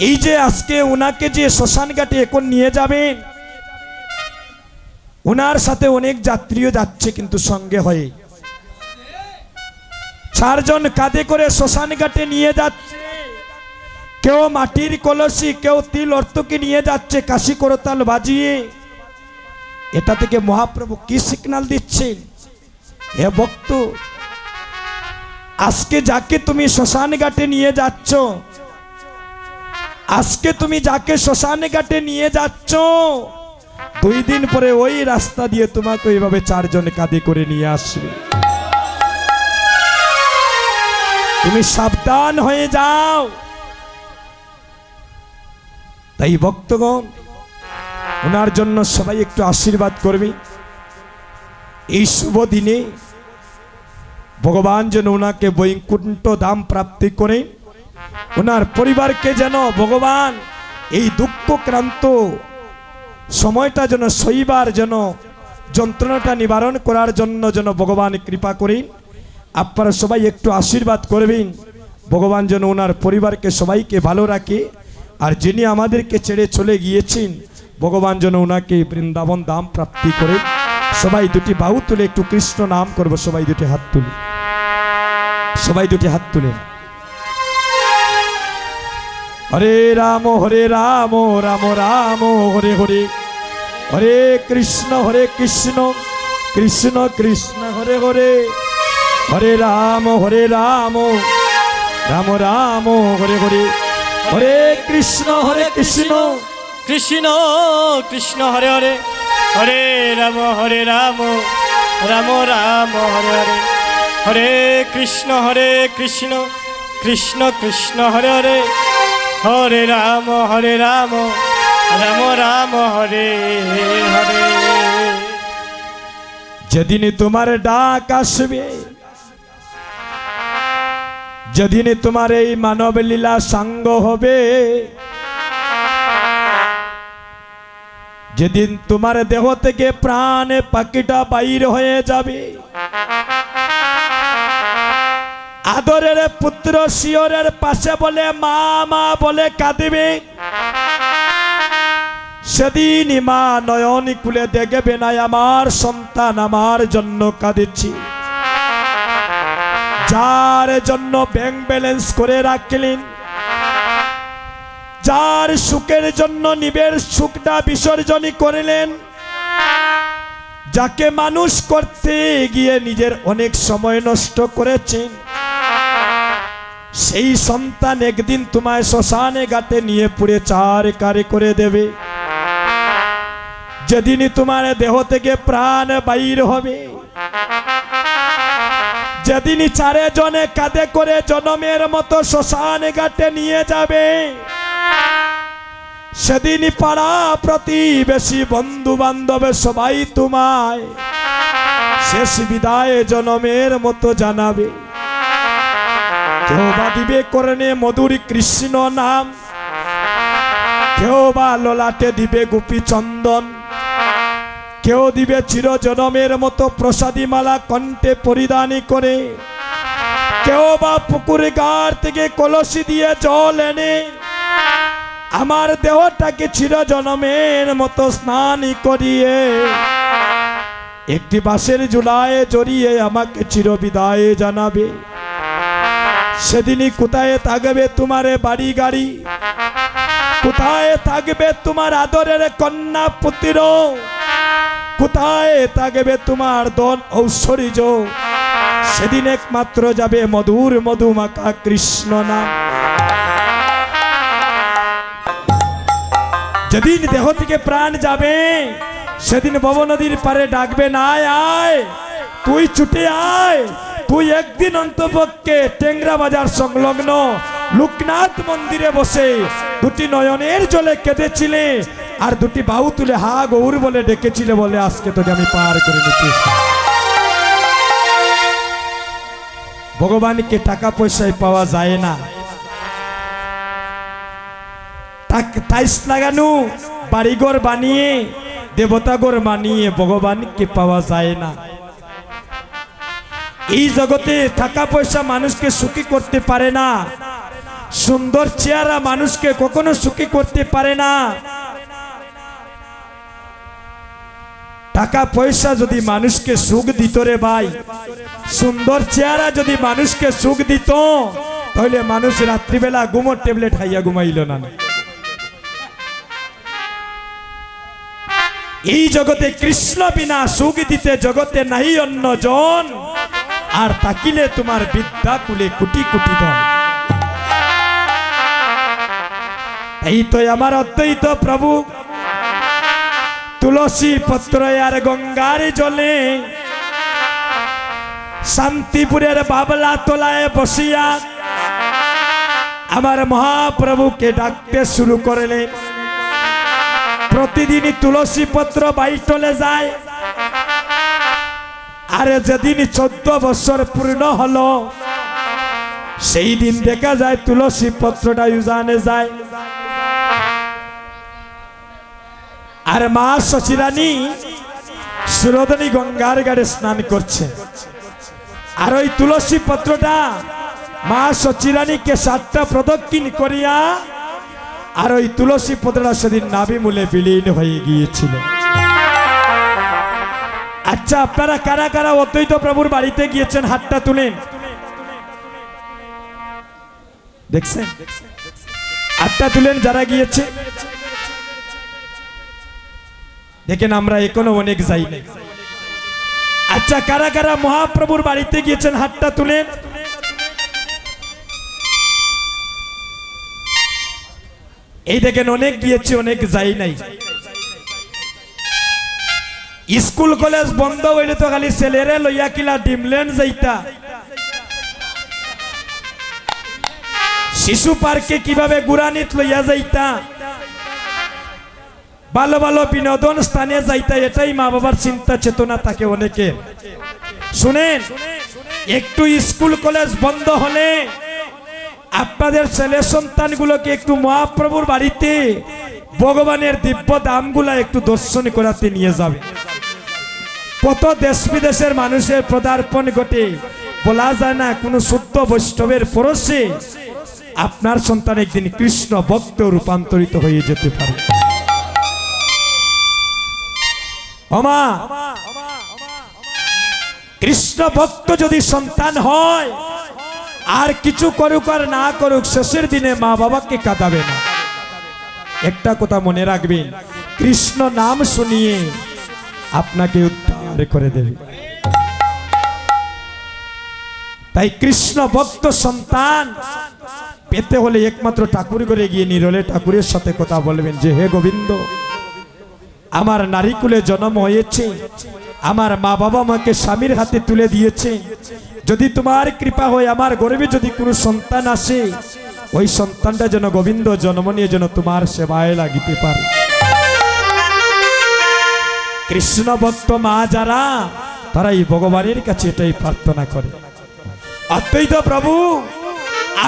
এই যে আজকে ওনাকে যে শ্মশান ঘাটে এখন নিয়ে যাবেন, ওনার সাথে অনেক যাত্রীও যাচ্ছে কিন্তু সঙ্গে হয়ে 4 জন কাঁধে করে শ্মশান ঘাটে নিয়ে যাচ্ছে। কেউ মাটির কলসি, কেউ তিল অর্থকে নিয়ে যাচ্ছে কাশি করতাল বাজিয়ে। এটা থেকে মহাপ্রভু কি সিগন্যাল দিচ্ছেন? হে ভক্ত, আজকে যাকে তুমি শ্মশান ঘাটে নিয়ে যাচ্ছ, আজকে তুমি যাকে শ্মশান ঘাটে নিয়ে যাচ্ছ, 2 দিন পরে ওই রাস্তা দিয়ে তোমাকে এইভাবে 4 জন কাঁধে করে নিয়ে আসবে। তুমি সাবধান হয়ে যাও। তাই ভক্তগণ, ওনার জন্য সবাই একটু আশীর্বাদ করবে। এই শুভ দিনে ভগবান যেন ওনাকে বৈকুণ্ঠ ধাম প্রাপ্তি করে, ওনার পরিবারকে যেন ভগবান এই দুঃখক্রান্ত সময়টা যেন সইবার যেন যন্ত্রণাটা নিবারণ করার জন্য যেন ভগবান কৃপা করেন। আপনারা সবাই একটু আশীর্বাদ করবেন, ভগবান যেন ওনার পরিবারকে সবাইকে ভালো রাখে। আর যিনি আমাদেরকে ছেড়ে চলে গিয়েছেন, ভগবান যেন ওনাকে বৃন্দাবন ধাম প্রাপ্তি করে। সবাই দুটি বাহু তুলে একটু কৃষ্ণ নাম করব। সবাই দুটি হাত তুলে, সবাই দুটি হাত তুলে। হরে রাম রাম রাম হরে হরে, হরে কৃষ্ণ কৃষ্ণ কৃষ্ণ হরে হরে, হরে রাম রাম রাম হরে হরে, হরে কৃষ্ণ কৃষ্ণ কৃষ্ণ হরে হরে, হরে রাম রাম রাম হরে হরে, হরে কৃষ্ণ কৃষ্ণ কৃষ্ণ হরে হরে, হরে রাম রাম হরে হরে। যেদিন তোমার ডাক আসবে, যেদিন তোমার এই মানব লীলা সাঙ্গ হবে, যেদিন তোমার দেহ থেকে প্রাণে পাখিটা বাইর হয়ে যাবে, আদরের পুত্র শিয়রের পাশে বলে মা মা বলে কাঁদিবে, সেদিন মা নয়ন খুলে দেখবে না আমার সন্তান আমার জন্য কাঁদিছি। যার জন্য ব্যাংক ব্যালেন্স করে রাখলেন, যার সুখের জন্য নিবের সুখটা বিসর্জন করলেন, যাকে মানুষ করতে গিয়ে নিজের অনেক সময় নষ্ট করেছেন, সেই সন্তান একদিন তোমায় শ্মশানে ঘাটে নিয়ে পুড়ে চারকারে করে দেবে। যেদিন তোমার দেহ থেকে প্রাণ বাইর হবে, যেদিন 4 জনে কাঁধে করে জনমের মতো শ্মশানে ঘাটে নিয়ে যাবে, সেদিন পাড়া প্রতিবেশী বন্ধু বান্ধব সবাই তোমায় শেষ বিদায় জনমের মতো জানাবে। কেউ বা দিবে করণে মধুর কৃষ্ণ নাম, কেউ বা ললাটে দিবে গোপী চন্দন, কেউ দিবে চির জনমের মতো প্রসাদী মালা কণ্ঠে পরিধানী করে, কেউ বা পুকুরে গাড় থেকে কলসি দিয়ে জল এনে আমার দেহটাকে চির জনমের মতো স্নান করিয়ে একটি বাঁশের ঝুলায় জড়িয়ে আমাকে চির বিদায় জানাবে। সেদিনই কোথায় থাকবে তোমার বাড়ি গাড়ি, কোথায় থাকবে তোমার আদরের কন্যা পুত্র, কোথায় থাকবে তোমার ধন ঐশ্বর্য, সেদিন একমাত্র যাবে মধুর মধুমাখা কৃষ্ণ নাম। যেদিন দেহ থেকে প্রাণ যাবে, সেদিন ভব নদীর পারে ডাকবে না আয়, তুই ছুটে আয়। তুই একদিন অন্তপক্ষে টেংরা বাজার সংলগ্ন লোকনাথ মন্দিরে বসে 2টি নয়নের জলে কেঁদেছিলে, আর 2টি বাহু তুলে হা গৌর বলে ডেকেছিলে, বলে আজকে তোকে আমি পার করে নিতে। ভগবানকে টাকা পয়সায় পাওয়া যায় না, টাইলস লাগানো বাড়িঘর বানিয়ে দেবতাঘর বানিয়ে ভগবানকে পাওয়া যায় না। এই জগতে টাকা পয়সা মানুষকে সুখী করতে পারে না, সুন্দর চেহারা মানুষকে কখনো সুখী করতে পারে না। টাকা পয়সা যদি মানুষকে সুখ দিত রে ভাই, সুন্দর চেহারা যদি মানুষকে সুখ দিত, তাহলে মানুষ রাত্রিবেলা ঘুমোর ট্যাবলেট খাইয়া ঘুমাইল না। এই জগতে কৃষ্ণ বিনা সুখ দিতে জগতে নাই অন্য জন, আর তাকিলে তোমার বিদ্যা কুলে কোটি কোটি ধন। এই তো আমার অদ্বৈত প্রভু তুলসী পত্র আর গঙ্গার জলে শান্তিপুরের বাবলা তলায় বসিয়া আমার মহাপ্রভুকে ডাকতে শুরু করলেন। প্রতিদিন তুলসী পত্র বাইটলে যায়, আর যেদিন 14 বছর পূর্ণ হলো সেই দিন দেখা যায় তুলসী পত্রটা উজানে যায়। আর মা শচীরানী সুরধনী গঙ্গার ঘাটে স্নান করছে, আর ওই তুলসী পত্রটা মা শচীরানীকে 7টা প্রদক্ষিণ করিয়া, আর ওই তুলসী পত্রটা সেদিন নাভি মূলে বিলীন হয়ে গিয়েছিল। আচ্ছা, আপনারা কারা কারা অদ্বৈত প্রভুর বাড়িতে গিয়েছেন? হাতটা তুলেন। দেখছেন? হাতটা তুলেন যারা গিয়েছে। দেখেন, আমরা এখনো অনেক যাই নাই। আচ্ছা, কারা কারা মহাপ্রভুর বাড়িতে গিয়েছেন? হাতটা তুলেন। এই দেখেন, অনেক গিয়েছে, অনেক যাই নাই। স্কুল কলেজ বন্ধ হইলে তো খালি ছেলেরে লইয়া কিলা ডিমল্যান্ড যাইতা, শিশু পার্কে কিভাবে গুরানিত লইয়া যাইতা, ভালো ভালো বিনোদন স্থানে যাইতা, এটাই মা বাবার চিন্তা চেতনা থাকে অনেকে। শুনেন, একটু স্কুল কলেজ বন্ধ হলে আপনাদের ছেলে সন্তানগুলোকে একটু মহাপ্রভুর বাড়িতে ভগবানের দিব্য ধামগুলা একটু দর্শন করাতে নিয়ে যাবে। কত দেশ বিদেশের মানুষের পদার্পণ ঘটে, বলা যায় না। কোন শুদ্ধ বৈষ্ণবের পরশে আপনার সন্তান একদিন কৃষ্ণ ভক্ত রূপান্তরিত হয়ে যেতে পারে। ওমা, কৃষ্ণ ভক্ত যদি সন্তান হয়, আর কিছু করুক আর না করুক, শেষের দিনে মা বাবাকে কাঁদাবে না। একটা কথা মনে রাখবেন, কৃষ্ণ নাম শুনিয়ে আপনাকে উদ্ধার করে দেবে। তাই কৃষ্ণ ভক্ত সন্তান পেতে হলে একমাত্র ঠাকুর ঘরে গিয়ে নিরলে ঠাকুরের সাথে কথা বলবেন যে, হে গোবিন্দ, আমার নারীকুলে জন্ম হয়েছে, আমার মা বাবা আমাকে স্বামীর হাতে তুলে দিয়েছে, যদি তোমার কৃপা হয় আমার গর্ভে যদি কোনো সন্তান আসে, ওই সন্তানটা যেন গোবিন্দ জন্ম নিয়ে যেন তোমার সেবায় লাগিতে পারে। কৃষ্ণ ভক্ত মা যারা, তারা এই ভগবানের কাছে এটাই প্রার্থনা করে। অদ্বৈত প্রভু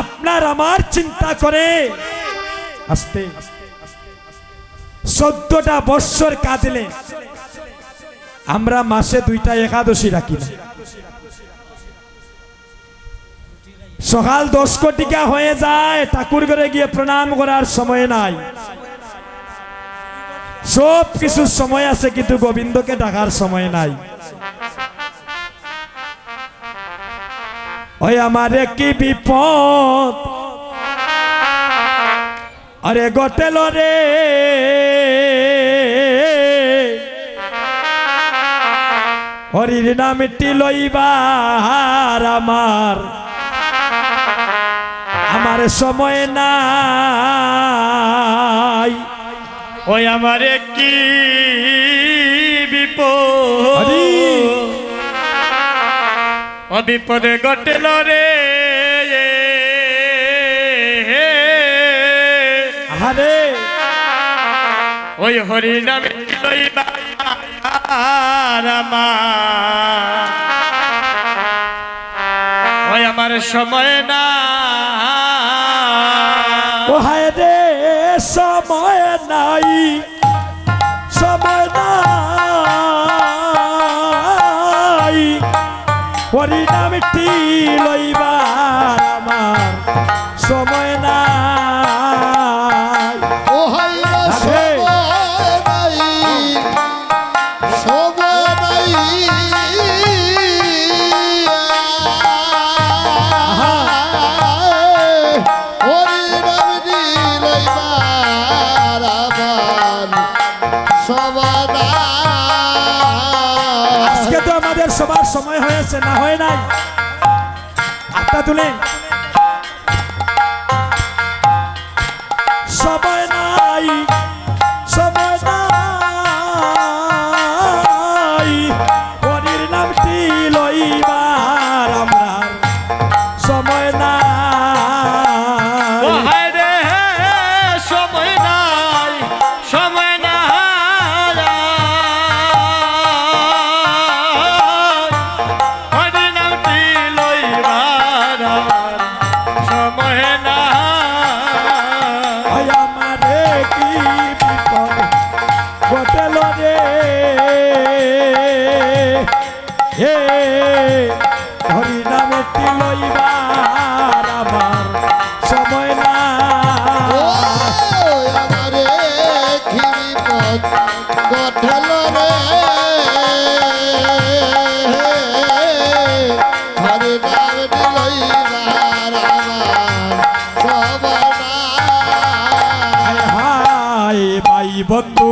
আপনার আমার চিন্তা করে আস্তে 14টা বৎসর কাঁদলে, আমরা মাসে 2টা একাদশী রাখি না। সকাল 10 কোটিকা হয়ে যায়, ঠাকুর ঘরে গিয়ে প্রণাম করার সময় নাই। সব কিছু সময় আছে, কিন্তু গোবিন্দকে ডাকার সময় নাই। ওই আমারে কি বিপদ আরে গটেল রে, হরির নামটি লইবার আমার সময় নাই। ওই আমারে কি বিপদ, ও বিপদে ঘটেল রে, আরে ওই হরি নামে লইবার ওই আমার সময় না। ও হায় রে, সময় নাই, সময় নাই, হরি নামটি লইবার আমার সময় নাই ও হাইরা রাধে। সময় নাই হরি নাম দিলইবার আবার সময় নাই। আজকে তো আমাদের সবার সময় হয়েছে, না হয় নাই? হাতটা তুলেন। সময় নাই, সময় নাই, হরির নামটি লইবার আমরা সময় নাই। ও হায় রে সময় নাই, সময় নাই, হরি নামটি লইবার আমার সময় নাই। ওই আমারে কি বিপদ ঘটেল রে, হে হরি নামটি লইবার আমার সময় ও নাই। আমারে কি বিপদ ঘটল রে, হরি নাম দিলইবার আমার সময় নাই। হায় ভাই বন্ধু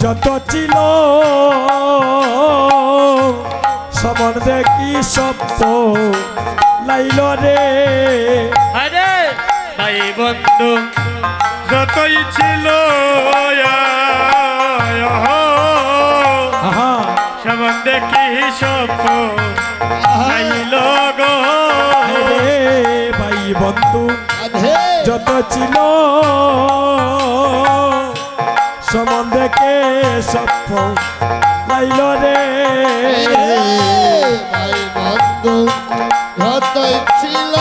যত ছিল সম্বন্ধে কি সত্য লাইল রে, আরে ভাই বন্ধু যতই ছিল আহা সম্বন্ধে কি সত্য আইল গো। রে ভাই বন্ধু রাধে। যত ছিল সম্বন্ধে কে সত্য লাইল রে, ভাই বন্ধু যতই ছিল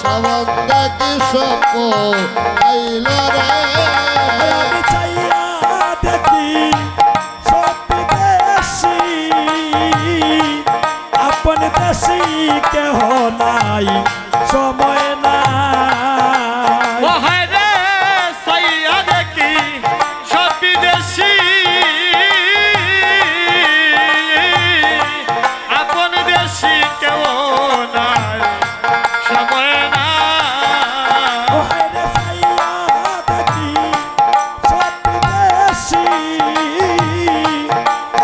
সম্বন্ধে কি সপ আইল রে, আমি চাইয়া দেখি সব বিদেশি, আপন দেশি কেহ নাই সময় নাই। ও হায় রে সাইয়া দেখি সব বিদেশি, আপন দেশি কেউ নাই সময় নাই। ও হায়রে চাইয়া দেখি সব বিদেশি,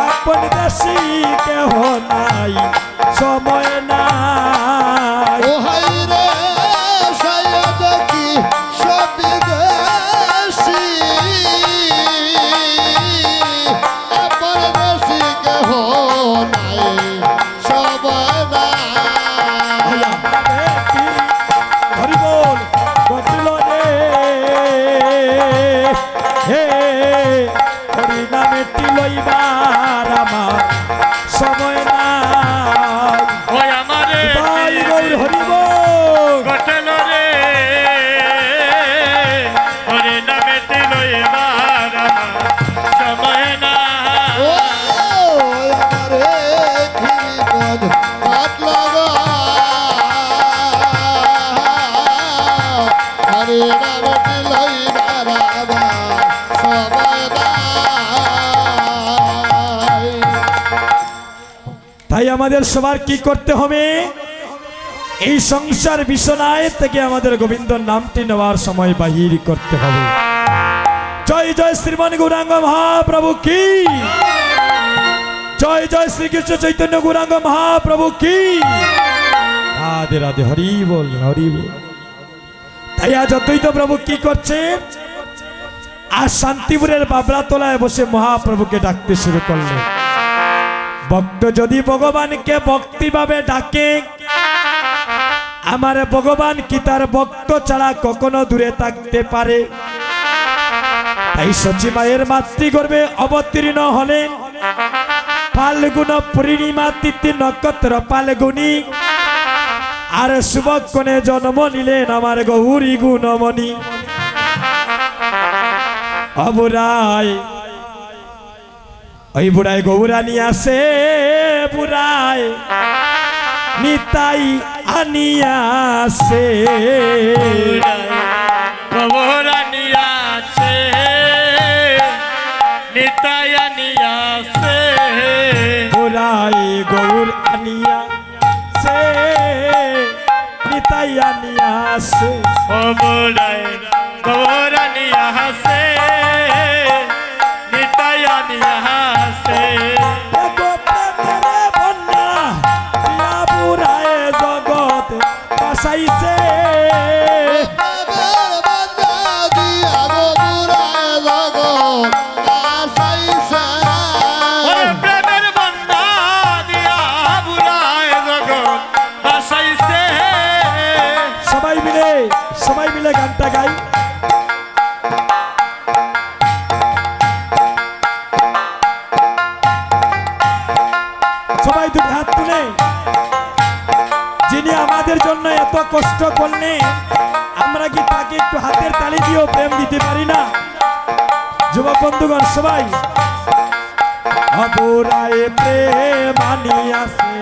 আপন দেশি কেহ নাই সময় নাই। ও হাই রে সায়া দেখি সব বিদেশি, আপন দেশি কেহ নাই সবাই নাই। হরি বল বদল রে, হে হরি নামেটি লইবার আমার সময় নাই। ওই আমারে তাই গৌর হরি বল। ঘটল রে, হরি নামেটি লইবার আমার সময় নাই। ও আমারে কি বিপদ ঘটল গো, হরি নামটি লইবার আমার সময় নাই। তাই আমাদের সবার কি করতে হবে? এই সংসার বিছানায় থেকে আমাদের গোবিন্দর নামটি নেওয়ার সময় বাহির করতে হবে। জয় জয় শ্রীমান গৌরাঙ্গ মহাপ্রভু কি, জয় জয় শ্রীকৃষ্ণ চৈতন্য গৌরাঙ্গ মহাপ্রভু কি। রাধে রাধে, হরি বল হরি বল। তাই আজ অদ্বৈত প্রভু কি করছেন? আজ শান্তিপুরের বাবলা তলায় বসে মহাপ্রভুকে ডাকতে শুরু করলেন। ভক্ত যদি ভগবানকে ভক্তিভাবে ডাকে, আমার ভগবান কি তার ভক্ত ছাড়া কখনো দূরে থাকতে পারে? তাই সচিমায়ের মাতৃগর্ভে অবতীর্ণ হলেন ফাল্গুন পূর্ণিমা তিথি নক্ষত্র ফাল্গুনি, আর শুভক্ষণে জন্ম নিলেন আমার গৌরী গুণমণি। অবুরাই ওই বুড়াই গৌরা নিয়ে আসে, বুড়াই নিতাই আনিয়াছে গৌরানিয়াছে নিতায়ানিয়াছে ওরাই গৌর আনিয়াছে নিতাই আনিয়াছে গৌরানিয়াছে নিতায়ানিয়াছে এগো প্রেমের বন্যা দিয়া বুড়ায় জগৎ বাসাইছে প্রেমের বন্যা দিয়া গো বুড়ায় জগৎ বাসাইছে। ওরে প্রেমের বন্যা দিয়া বুড়ায় জগৎ বাসাইছে সবাই মিলে গানটা গাই। সবাই দুটি হাত তুলে যিনি আমাদের জন্য এত কষ্ট করলেন আমরা কি তাকে একটু হাতের তালি দিয়েও প্রেম দিতে পারি না? যুবক বন্ধুগণ সবাই অবরায় প্রেম আনিয়াছে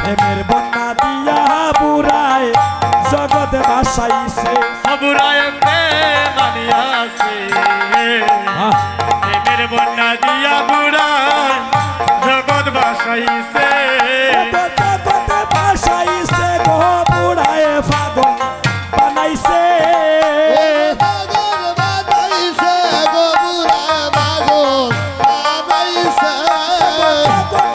প্রেমের বন্যা দিয়া বুড়ায় জগৎ বাসাইছে বুড়ায়